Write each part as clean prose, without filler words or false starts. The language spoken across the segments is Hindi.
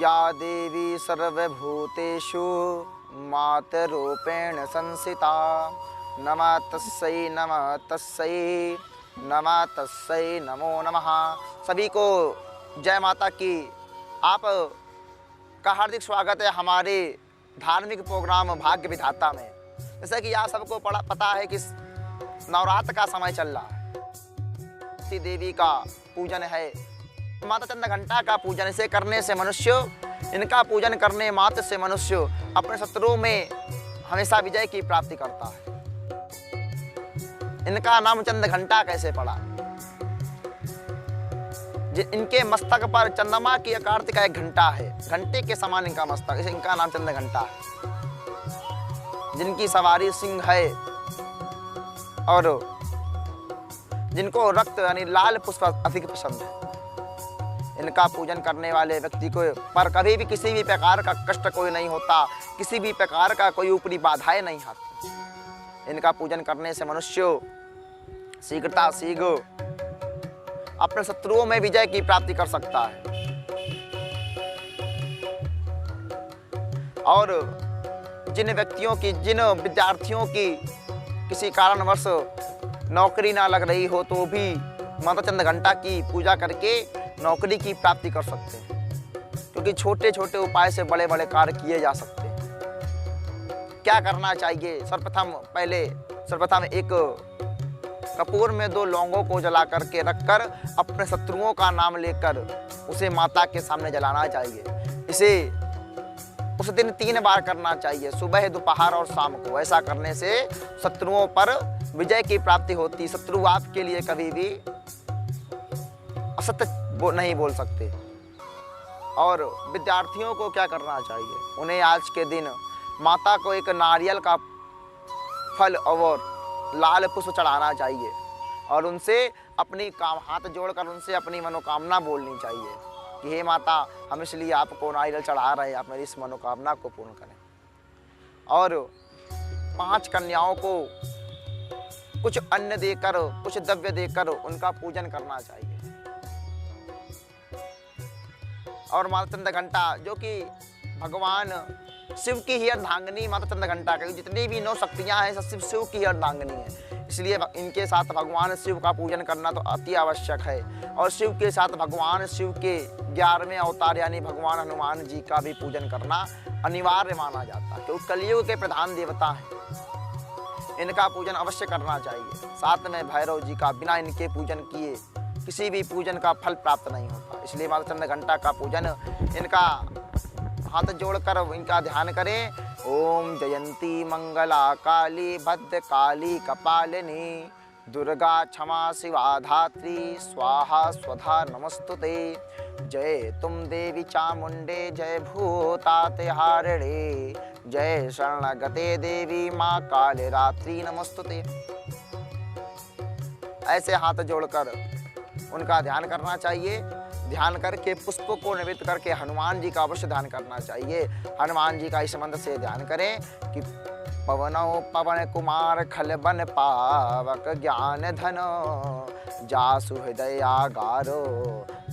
या देवी सर्वभूतेषु मातरूपेण संस्थिता। नमः तस्यै नमः तस्यै नमः तस्यै नमो नमः। सभी को जय माता की। आप का हार्दिक स्वागत है हमारे धार्मिक प्रोग्राम भाग्य विधाता में। जैसा कि आप सबको पता है कि नवरात्र का समय चल रहा है, देवी का पूजन है, माता चंद्रघंटा का पूजन। इसे करने से मनुष्य, इनका पूजन करने मात्र से मनुष्य अपने शत्रुओं में हमेशा विजय की प्राप्ति करता है। इनका नाम चंद्रघंटा कैसे पड़ा? इनके मस्तक पर चंद्रमा की आकार का एक घंटा है, घंटे के समान इनका मस्तक, इसे इनका नाम चंद्रघंटा है। जिनकी सवारी सिंह है और जिनको रक्त यानी लाल पुष्प अधिक पसंद है। इनका पूजन करने वाले व्यक्ति को पर कभी भी किसी भी प्रकार का कष्ट कोई नहीं होता, किसी भी प्रकार का कोई ऊपरी बाधाएं नहीं आती। इनका पूजन करने से मनुष्य शीघ्र अपने शत्रुओं में विजय की प्राप्ति कर सकता है। और जिन व्यक्तियों की, जिन विद्यार्थियों की किसी कारणवश नौकरी ना लग रही हो तो भी माता चंद्रघंटा की पूजा करके नौकरी की प्राप्ति कर सकते हैं, क्योंकि छोटे छोटे उपाय से बड़े बड़े कार्य किए जा सकते हैं। क्या करना चाहिए? सर्वप्रथम एक कपूर में 2 लौंगों को जला करके रखकर अपने शत्रुओं का नाम लेकर उसे माता के सामने जलाना चाहिए। इसे उस दिन 3 बार करना चाहिए, सुबह, दोपहर और शाम को। ऐसा करने से शत्रुओं पर विजय की प्राप्ति होती। शत्रु आपके लिए कभी भी असत्य नहीं बोल सकते। और विद्यार्थियों को क्या करना चाहिए? उन्हें आज के दिन माता को एक नारियल का फल और लाल पुष्प चढ़ाना चाहिए और उनसे अपनी हाथ जोड़कर उनसे अपनी मनोकामना बोलनी चाहिए कि हे माता, हम इसलिए आपको नारियल चढ़ा रहे हैं, आप मेरी इस मनोकामना को पूर्ण करें। और 5 कन्याओं को कुछ अन्न देकर, कुछ द्रव्य देकर उनका पूजन करना चाहिए। और माता चंद्रघंटा, जो कि भगवान शिव की ही अर्धांगिनी माता चंद्रघंटा की, जितनी भी 9 शक्तियां हैं सब शिव की ही अर्धांगिनी है। इसलिए इनके साथ भगवान शिव का पूजन करना तो अति आवश्यक है। और शिव के साथ भगवान शिव के 11वें अवतार यानी भगवान हनुमान जी का भी पूजन करना अनिवार्य माना जाता है, क्योंकि कलयुग के प्रधान देवता हैं। इनका पूजन अवश्य करना चाहिए। साथ में भैरव जी का, बिना इनके पूजन किए किसी भी पूजन का फल प्राप्त नहीं होता। इसलिए माता चंद्रघंटा का पूजन, इनका हाथ जोड़कर इनका ध्यान करें। ओम जयंती मंगला काली भद्रकाली कपालिनी दुर्गा क्षमा शिवा धात्री स्वाहा स्वधा नमस्तुते। जय तुम देवी चामुंडे जय भूतातिहारिणे जय शरणगते देवी माँ काले रात्रि नमस्तुते। ऐसे हाथ जोड़कर उनका ध्यान करना चाहिए। ध्यान करके पुष्प को निवेदित करके हनुमान जी का अवश्य ध्यान करना चाहिए। हनुमान जी का इस मंत्र से ध्यान करें कि पवनो पवन कुमार खलबन पावक ज्ञान धन जासु हृदयागारो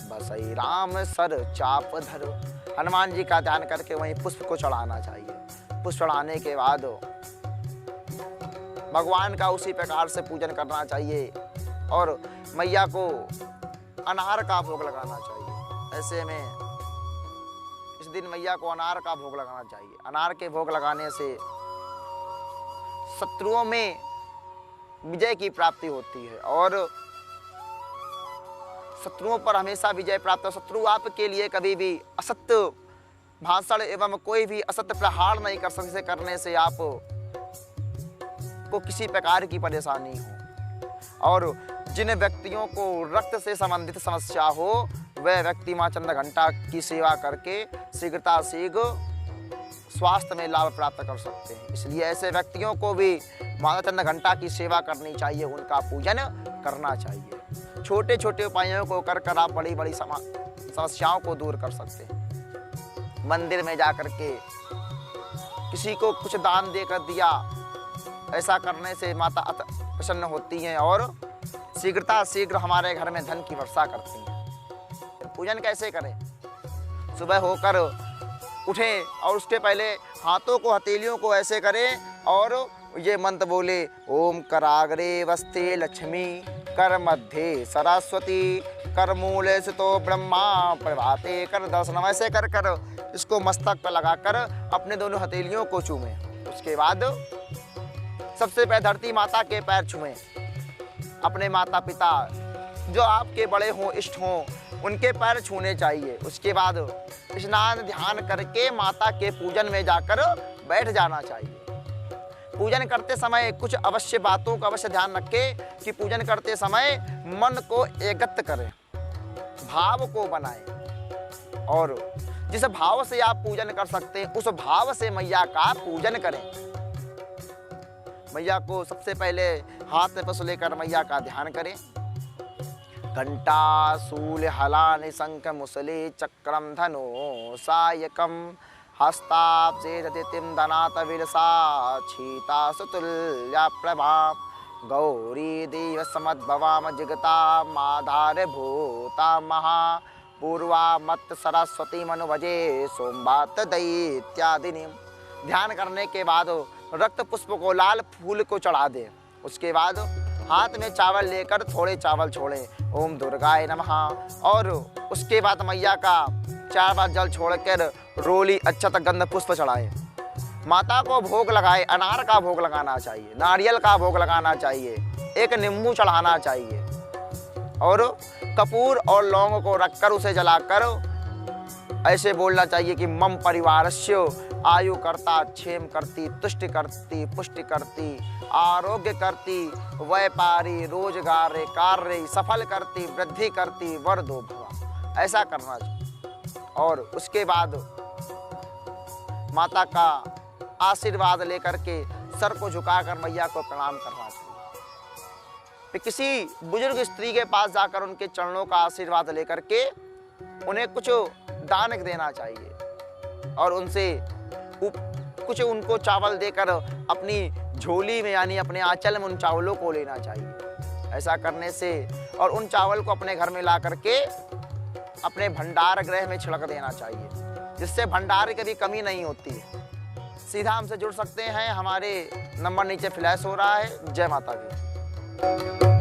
बसई राम सर चाप धरो। हनुमान जी का ध्यान करके वहीं पुष्प को चढ़ाना चाहिए। पुष्प चढ़ाने के बाद भगवान का उसी प्रकार से पूजन करना चाहिए और मैया को अनार का भोग लगाना चाहिए। ऐसे में इस दिन मैया को अनार का भोग लगाना चाहिए। अनार के भोग लगाने से शत्रुओं में विजय की प्राप्ति होती है और शत्रुओं पर हमेशा विजय प्राप्त हो। शत्रु आपके लिए कभी भी असत्य भाषण एवं कोई भी असत्य प्रहार नहीं कर सकते। करने से आप को किसी प्रकार की परेशानी हो। और जिन व्यक्तियों को रक्त से संबंधित समस्या हो वह व्यक्ति मां चंद्रघंटा की सेवा करके शीघ्र स्वास्थ्य में लाभ प्राप्त कर सकते हैं। इसलिए ऐसे व्यक्तियों को भी माता चंद्रघंटा की सेवा करनी चाहिए, उनका पूजन करना चाहिए। छोटे छोटे उपायों को कर आप बड़ी बड़ी समस्याओं को दूर कर सकते हैं। मंदिर में जाकर के किसी को कुछ दान देकर दिया, ऐसा करने से माता प्रसन्न होती हैं और शीघ्र हमारे घर में धन की वर्षा करती हैं। पूजन कैसे करें? सुबह होकर उठें और उसके पहले हाथों को, हथेलियों को ऐसे करें और ये मंत्र बोले, ओम कराग्रे वस्ते लक्ष्मी, कर मध्य सरस्वती, कर मूले स्थितो ब्रह्मा, प्रभाते कर दर्शनम। ऐसे कर कर इसको मस्तक पर लगाकर अपने दोनों हथेलियों को चूमें। उसके बाद सबसे पहले धरती माता के पैर छूएं। अपने माता पिता जो आपके बड़े हों, इष्ट हों, उनके पैर छूने चाहिए। उसके बाद स्नान ध्यान करके माता के पूजन में जाकर बैठ जाना चाहिए। पूजन करते समय कुछ अवश्य बातों का अवश्य ध्यान रखें कि पूजन करते समय मन को एकत्र करें, भाव को बनाएं और जिस भाव से आप पूजन कर सकते हैं उस भाव से मैया का पूजन करें। मैया को सबसे पहले हाथ में पशु लेकर मैया का ध्यान करें। घंटा शूल हलानि शंख मुसले चक्रम धनो सायकम हस्ताब्जे दतिम धनात विलसा छीता सुतुल्या प्रभा गौरी देव समद्भवाम जिगता माधार भूता महा पूर्वा मत सरस्वती मनुभजे सोमवात दैत्यादिनी। ध्यान करने के बाद रक्त पुष्प को, लाल फूल को चढ़ा दें। उसके बाद हाथ में चावल लेकर थोड़े चावल छोड़ें, ओम दुर्गाय नमः। और उसके बाद मैया का 4 बार जल छोड़कर रोली अक्षत गंध पुष्प चढ़ाएं। माता को भोग लगाए, अनार का भोग लगाना चाहिए, नारियल का भोग लगाना चाहिए, एक नींबू चढ़ाना चाहिए और कपूर और लौंग को रखकर उसे जलाकर ऐसे बोलना चाहिए कि मम परिवारस्य आयु करता, क्षेम करती, तुष्टि करती, पुष्टि करती, आरोग्य करती, व्यापारी, रोजगार कार्य सफल करती, वृद्धि करती, वर दो भवा। ऐसा करना चाहिए और उसके बाद माता का आशीर्वाद लेकर के सर को झुकाकर मैया को प्रणाम करना चाहिए। फिर किसी बुजुर्ग स्त्री के पास जाकर उनके चरणों का आशीर्वाद लेकर के उन्हें कुछ दान देना चाहिए और उनसे कुछ उनको चावल देकर अपनी झोली में यानी अपने आंचल में उन चावलों को लेना चाहिए। ऐसा करने से और उन चावल को अपने घर में ला करके अपने भंडार गृह में छिड़क देना चाहिए, जिससे भंडार की कभी कमी नहीं होती है। सीधा हमसे जुड़ सकते हैं, हमारे नंबर नीचे फ्लैश हो रहा है। जय माता दी।